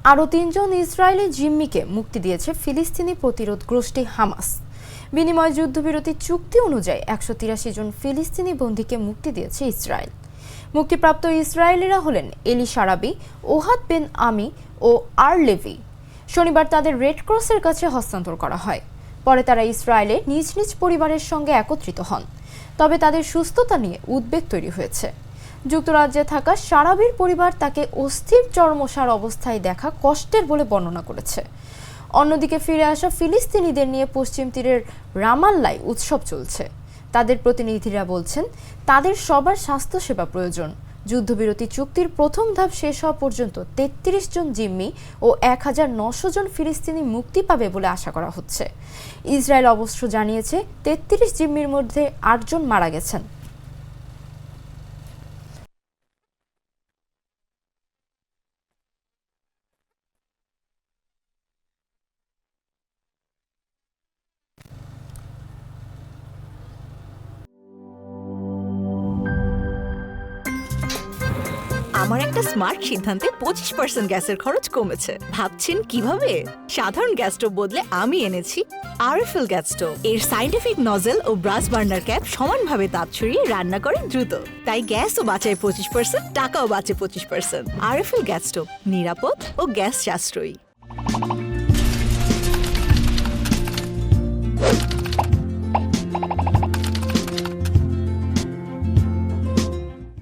আরও 3 জন ইসরায়েলি জিম্মিকে মুক্তি দিয়েছে ফিলিস্তিনি প্রতিরোধ গোষ্ঠী হামাস। বিনিময় যুদ্ধবিরতি চুক্তি অনুযায়ী 183 জন ফিলিস্তিনি বন্দীকে মুক্তি দিয়েছে ইসরায়েল। মুক্তিপ্রাপ্ত ইসরায়েলিরা হলেন এলি সারাবি, ওহাদ বিন আমি ও আর লেভি। শনিবার তাদের রেড ক্রসের কাছে হস্তান্তর করা হয়। পরে তারা ইসরায়েলে নিজ নিজ পরিবারের সঙ্গে একত্রিত হন। তবে তাদের সুস্থতা নিয়ে উদ্বেগ তৈরি হয়েছে। যুক্তরাজ্যে থাকা সারাবির পরিবার তাকে অস্থির চরমসার অবস্থায় দেখা কষ্টের বলে বর্ণনা করেছে। অন্যদিকে ফিরে আসা ফিলিস্তিনিদের নিয়ে পশ্চিম তীরের রামাল্লায় উৎসব চলছে। তাদের প্রতিনিধিরা বলছেন তাদের সবার স্বাস্থ্যসেবা প্রয়োজন। যুদ্ধবিরতি চুক্তির প্রথম ধাপ শেষ হওয়া পর্যন্ত 33 জন জিম্মি ও 1900 জন ফিলিস্তিনি মুক্তি পাবে বলে আশা করা হচ্ছে। ইসরায়েল অবশ্য জানিয়েছে 33 জিম্মির মধ্যে 8 জন মারা গেছেন। আমার একটা স্মার্ট সিদ্ধান্তে 25% গ্যাসের খরচ কমেছে। ভাবছেন কিভাবে? সাধারণ গ্যাস স্টোভ বদলে আমি এনেছি আরএফএল গ্যাস স্টোভ। এর সাইন্টিফিক নজল ও ব্রাস বার্নার ক্যাপ সমানভাবে তাপ ছড়িয়ে রান্না করে দ্রুত। তাই গ্যাসও বাঁচায় 25%, টাকাও বাঁচে 25%। আরএফএল গ্যাস স্টোভ, নিরাপদ ও গ্যাস সাশ্রয়ী।